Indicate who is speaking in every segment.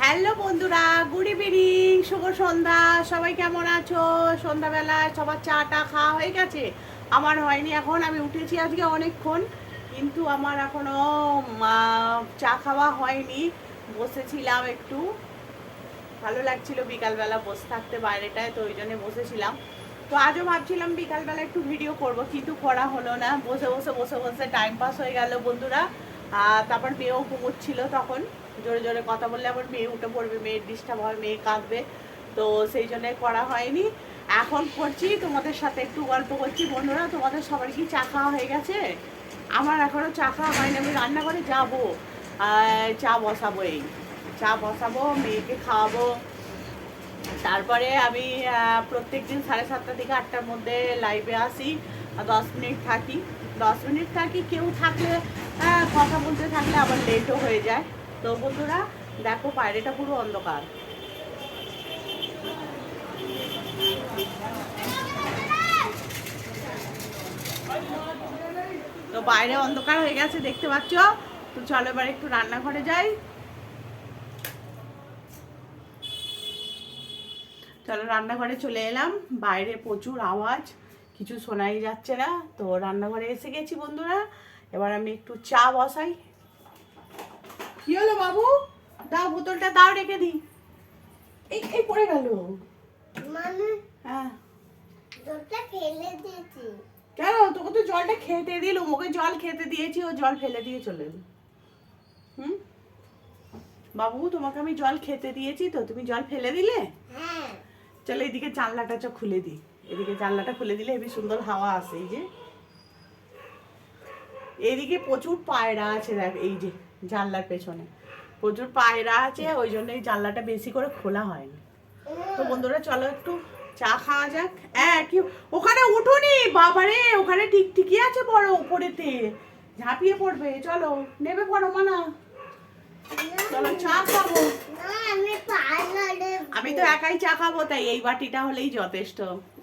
Speaker 1: Hello বন্ধুরা, good evening, শুভ সন্ধ্যা। সবাই কেমন আছো? সন্ধ্যাবেলায় সবার চাটা খাওয়া হয়ে গেছে? আমার হয়নি, এখন আমি উঠেছি আজকে অনেকক্ষণ, কিন্তু আমার এখনো চা খাওয়া হয়নি। বসেছিলাম একটু, ভালো লাগছিল বিকালবেলা বসে থাকতে বাইরেটায়, তো ওই জন্য বসেছিলাম। তো আজও ভাবছিলাম বিকালবেলা একটু ভিডিও করব, কিন্তু করা হলো না। বসে বসে বসে বসে টাইম পাস হয়ে গেল বন্ধুরা। তারপর মেয়েও ঘুমোচ্ছিল, তখন জোরে জোরে কথা বললে আবার মেয়ে উঠে পড়বে, মেয়ের ডিস্টার্ব হয়, মেয়ে কাঁদবে, তো সেই জন্যে করা হয়নি। এখন করছি, তোমাদের সাথে একটু গল্প করছি বন্ধুরা। তোমাদের সবার কি চা খাওয়া হয়ে গেছে? আমার এখনও চা খাওয়া হয়নি। আমি রান্নাঘরে যাবো, চা বসাবো, এই চা বসাবো, মেয়েকে খাওয়াবো। তারপরে আমি প্রত্যেক দিন 7:30 থেকে 8টার মধ্যে লাইভে আসি, 10 মিনিট থাকি। 10 মিনিট থাকি, কেউ থাকলে কথা বলতে থাকলে আবার লেটও হয়ে যায়। তো বন্ধুরা দেখো, বাইরেটা পুরো অন্ধকার। তো বাইরে অন্ধকার হয়ে গেছে, দেখতে পাচ্ছ। তো চলো এবার একটু রান্নাঘরে যাই। চলো রান্নাঘরে চলে এলাম। বাইরে প্রচুর আওয়াজ, কিছু শোনাই যাচ্ছে না। তো রান্নাঘরে এসে গেছি বন্ধুরা। এবার আমি একটু চা বসাই। কি হলো বাবু? দাও, বোতলটা দাও, রেখে দিই। এই এই পড়ে গেল।
Speaker 2: মানে
Speaker 1: হ্যাঁ,
Speaker 2: জলটা ফেলে দিয়েছি।
Speaker 1: কেন? তোকে তো জলটা খেতে দিলুম, ওকে জল খেতে দিয়েছি, ও জল ফেলে দিয়ে চলে এলো। হুম বাবু, তোমাকে আমি জল খেতে দিয়েছি, তো তুমি জল ফেলে দিলে।
Speaker 2: হ্যাঁ,
Speaker 1: চলো এদিকে জানলাটা খুলে দিই। এদিকে জানলাটা খুলে দিলে হেবি সুন্দর হাওয়া আসে। এই যে এদিকে প্রচুর পায়রা আছে, দেখ এই যে জানলার পেছনে প্রচুর পায়রা আছে, ওই জন্য এই জানলাটা বেশি করে খোলা হয়নি। তো বন্ধুরা চলো একটু চা খাওয়া যাক। কি ওখানে উঠোনি বাবারে, ওখানে টিকটিকি আছে বড় উপরেতে, ঝাঁপিয়ে পড়বে। চলো নেবে পড়ো মানা, চলো চা খাবো।
Speaker 2: না আমি পার্লারে
Speaker 1: আমি তো একাই চা খাবো, তাই এই বাটিটা হলেই যথেষ্ট।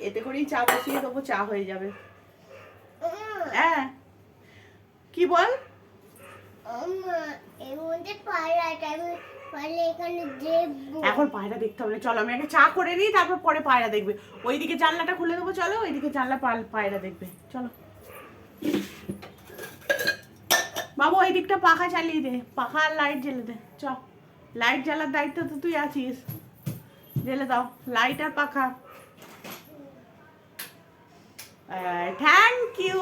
Speaker 1: এতে করেই চা বসিয়ে দেবো, চা হয়ে যাবে। হ্যাঁ, কি বল?
Speaker 2: এর মধ্যে পায়রাটা আমি পারলে এখানে দেখবো।
Speaker 1: এখন পায়রা দেখতে হবে না, চলো আমি আগে চা করে নিই, তারপর পরে পায়রা দেখবে। ওইদিকে জানলাটা খুলে দেবো, চলো ওইদিকে জানলা পায়রা দেখবে। চলো বাবু, ওই দিকটা পাখা চালিয়ে দে, পাখা আর লাইট জ্বেলে দে। চ, লাইট জ্বালার দায়িত্ব তো তুই আছিস, জ্বেলে দাও লাইট আর পাখা। Thank you.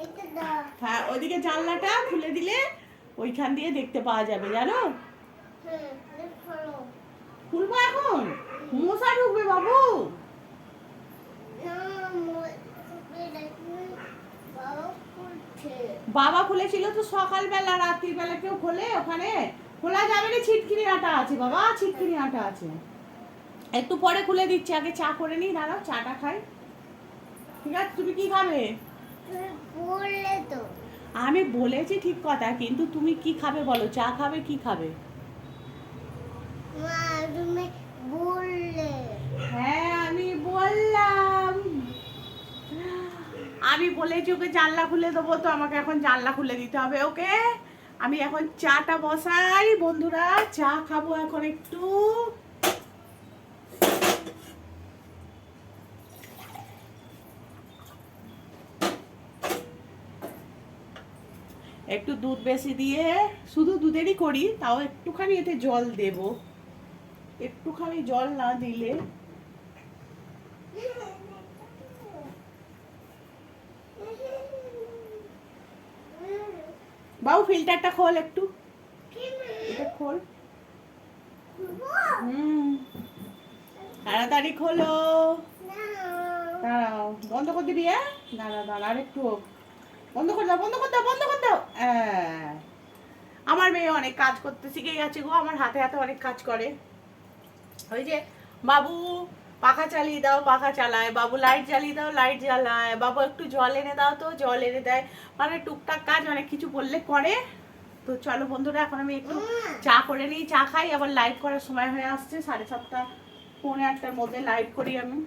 Speaker 2: এটা দাও।
Speaker 1: হ্যাঁ, ওইদিকে জানলাটা খুলে দিলে ওইখান দিয়ে দেখতে পাওয়া যাবে, জানো।
Speaker 2: খোলো।
Speaker 1: খুলবো এখন? মশা ঢুকবে বাবু।
Speaker 2: না বাবা খুলছে।
Speaker 1: বাবা খুলেছিল তো সকালবেলা, রাত্রির বেলা কেউ খোলে? ওখানে খোলা যাবে না, ছিটকিনি আটা আছে বাবা, ছিটকিনি আটা আছে। একটু পরে খুলে দিচ্ছি, আগে চা করে নিই, দাঁড়াও চাটা খাই। ঠিক আছে, তুমি কি খাবে?
Speaker 2: তুমি বললে তো।
Speaker 1: আমি বলেছি ঠিক কথা, কিন্তু তুমি কি খাবে বলো? চা খাবে কি খাবে?
Speaker 2: মা তুমি বললে।
Speaker 1: হ্যাঁ আমি বললাম, আমি বলেছি ওকে জানলা খুলে দেবো, তো আমাকে এখন জানলা খুলে দিতে হবে ওকে। আমি এখন চাটা বসাই বন্ধুরা, চা খাবো এখন একটু। একটু দুধ বেশি দিয়ে, শুধু দুধেরই করি, তাও একটুখানি এতে জল দেব। একটুখানি জল না দিলে বাবু, ফিল্টারটা খোল একটু, এটা খোল। তাড়াতাড়ি খোলো। দাঁড়াও, বন্ধ করে দিবি? দাঁড়া দাঁড়া, আর একটু বন্ধ করে দাও, বন্ধ করে দাও, বন্ধ করে দাও। আমার মেয়ে অনেক কাজ করতে শিখে গেছে গো, আমার হাতে হাতে অনেক কাজ করে। ওই যে বাবু পাখা চালিয়ে দাও, পাখা চালায়, বাবু লাইট জ্বালিয়ে দাও, লাইট জ্বালায়, বাবু একটু জল এনে দাও, তো জল এনে দেয়। মানে টুকটাক কাজ অনেক কিছু বললে করে। তো চলো বন্ধুরা, এখন আমি একটু চা করে নিই, চা খাই। আবার লাইভ করার সময় হয়ে আসছে, 7:30 পৌনে 8টার মধ্যে লাইভ করি আমি।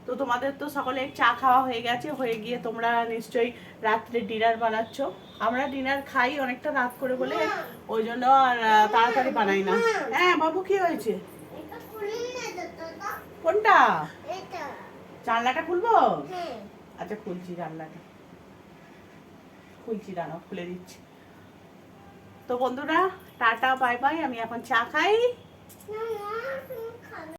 Speaker 1: তো তোমাদের তো সকলের চা খাওয়া হয়ে গেছে, হয়ে গিয়ে তোমরা নিশ্চয়ই রাত্রে ডিনার বানাচ্ছ। আমরা ডিনার খাই অনেকটা রাত করে বলে ওই জন্য আর তাড়াতাড়ি বানাই না। হ্যাঁ বাবু, কি হয়েছে?
Speaker 2: এটা খুলে না দাদা,
Speaker 1: কোনটা?
Speaker 2: এটা
Speaker 1: জানলাটা খুলবো?
Speaker 2: হ্যাঁ।
Speaker 1: আচ্ছা খুলছি, জানলাটা খুলছি, দাঁড়াও খুলে দিচ্ছি। তো বন্ধুরা টাটা বাই বাই, আমি এখন চা খাই।
Speaker 2: না, না, তুমি খাবে।